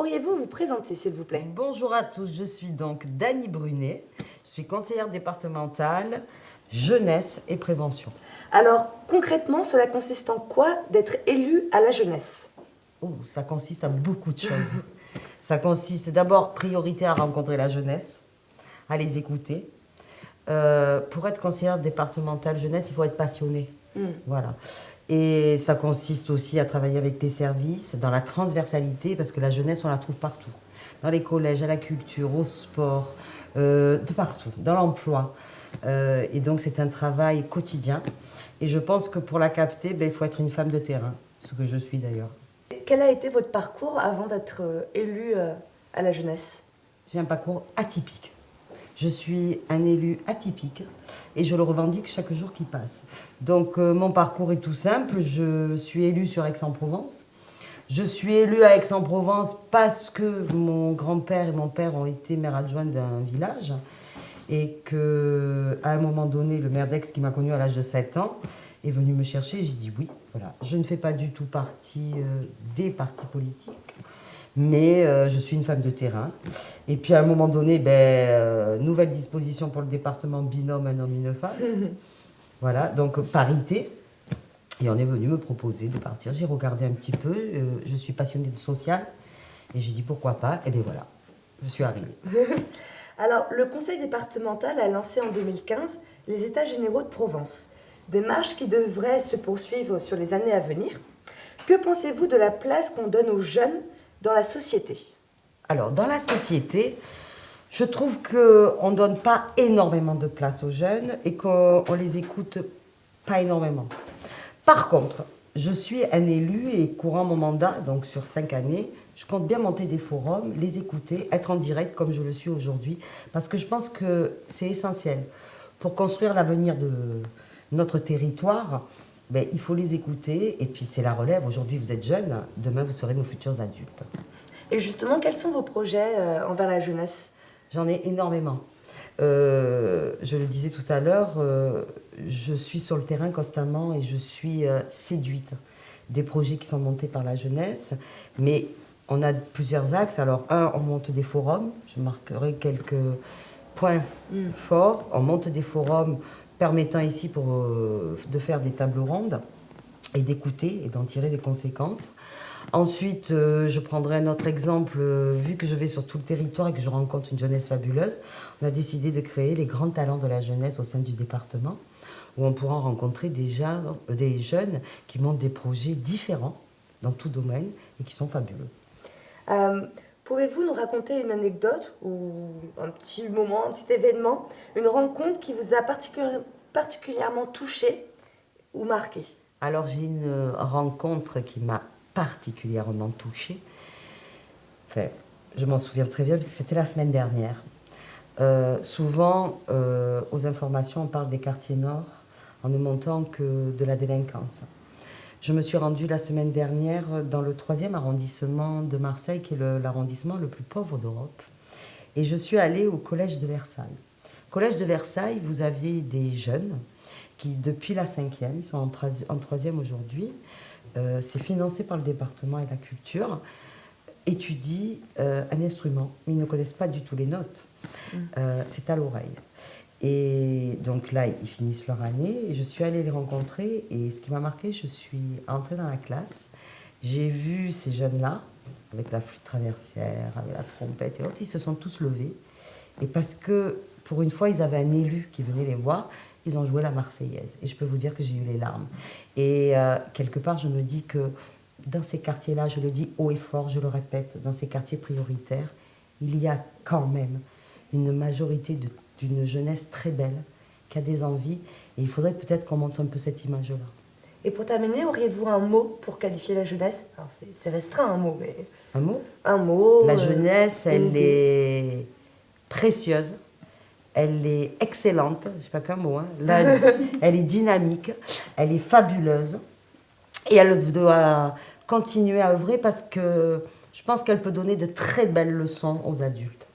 Pourriez-vous vous présenter, s'il vous plaît? Bonjour à tous, je suis donc Dany Brunet, je suis conseillère départementale jeunesse et prévention. Alors, concrètement, cela consiste en quoi d'être élu à la jeunesse? Ça consiste à beaucoup de choses. Ça consiste d'abord, priorité à rencontrer la jeunesse, à les écouter. Pour être conseillère départementale jeunesse, il faut être passionné. Voilà. Et ça consiste aussi à travailler avec les services, dans la transversalité, parce que la jeunesse, on la trouve partout. Dans les collèges, à la culture, au sport, de partout, dans l'emploi. Et donc, c'est un travail quotidien. Et je pense que pour la capter, il faut être une femme de terrain, ce que je suis d'ailleurs. Quel a été votre parcours avant d'être élu à la jeunesse? J'ai un parcours atypique. Je suis un élu atypique et je le revendique chaque jour qui passe. Donc mon parcours est tout simple. Je suis élue sur Aix-en-Provence. Je suis élue à Aix-en-Provence parce que mon grand-père et mon père ont été maires adjoints d'un village et qu'à un moment donné, le maire d'Aix, qui m'a connue à l'âge de 7 ans, est venu me chercher et j'ai dit oui. Voilà. Je ne fais pas du tout partie des partis politiques. Mais je suis une femme de terrain. Et puis à un moment donné, nouvelle disposition pour le département binôme, un homme, une femme. Voilà, donc parité. Et on est venu me proposer de partir. J'ai regardé un petit peu, je suis passionnée de social. Et j'ai dit pourquoi pas, et bien voilà, je suis arrivée. Alors, le conseil départemental a lancé en 2015 les États généraux de Provence. Des marches qui devraient se poursuivre sur les années à venir. Que pensez-vous de la place qu'on donne aux jeunes dans la société? Alors, dans la société, je trouve qu'on ne donne pas énormément de place aux jeunes et qu'on les écoute pas énormément. Par contre, je suis un élu et courant mon mandat, donc sur 5 années, je compte bien monter des forums, les écouter, être en direct comme je le suis aujourd'hui, parce que je pense que c'est essentiel. Pour construire l'avenir de notre territoire, il faut les écouter et puis c'est la relève. Aujourd'hui, vous êtes jeunes, demain, vous serez nos futurs adultes. Et justement, quels sont vos projets envers la jeunesse? J'en ai énormément. Je le disais tout à l'heure, je suis sur le terrain constamment et je suis séduite des projets qui sont montés par la jeunesse. Mais on a plusieurs axes. Alors, on monte des forums. Je marquerai quelques points forts. On monte des forums permettant ici de faire des tables rondes et d'écouter et d'en tirer des conséquences. Ensuite, je prendrai un autre exemple, vu que je vais sur tout le territoire et que je rencontre une jeunesse fabuleuse, on a décidé de créer les grands talents de la jeunesse au sein du département, où on pourra rencontrer des jeunes qui montent des projets différents dans tout domaine et qui sont fabuleux. Pouvez-vous nous raconter une anecdote ou un petit moment, un petit événement, une rencontre qui vous a particulièrement touché ou marqué? Alors j'ai une rencontre qui m'a particulièrement touchée. Enfin, je m'en souviens très bien parce que c'était la semaine dernière. Souvent, aux informations, on parle des quartiers nord en ne montant que de la délinquance. Je me suis rendue la semaine dernière dans le 3e arrondissement de Marseille, qui est l'arrondissement le plus pauvre d'Europe. Et je suis allée au Collège de Versailles. Au Collège de Versailles, vous avez des jeunes qui, depuis la 5e, ils sont en 3e aujourd'hui, c'est financé par le département et la culture, étudient un instrument, mais ils ne connaissent pas du tout les notes. C'est à l'oreille. Et donc là, ils finissent leur année, et je suis allée les rencontrer, et ce qui m'a marqué, je suis entrée dans la classe, j'ai vu ces jeunes-là, avec la flûte traversière, avec la trompette et autres, ils se sont tous levés, et parce que, pour une fois, ils avaient un élu qui venait les voir, ils ont joué la Marseillaise, et je peux vous dire que j'ai eu les larmes. Et quelque part, je me dis que dans ces quartiers-là, je le dis haut et fort, je le répète, dans ces quartiers prioritaires, il y a quand même une majorité d'une jeunesse très belle, qui a des envies, et il faudrait peut-être qu'on montre un peu cette image-là. Et pour terminer, auriez-vous un mot pour qualifier la jeunesse? Alors c'est restreint un mot, mais... Un mot? Un mot. La jeunesse, elle est précieuse, elle est excellente, je ne sais pas qu'un mot, hein. Là, elle est dynamique, elle est fabuleuse, et elle doit continuer à œuvrer parce que je pense qu'elle peut donner de très belles leçons aux adultes.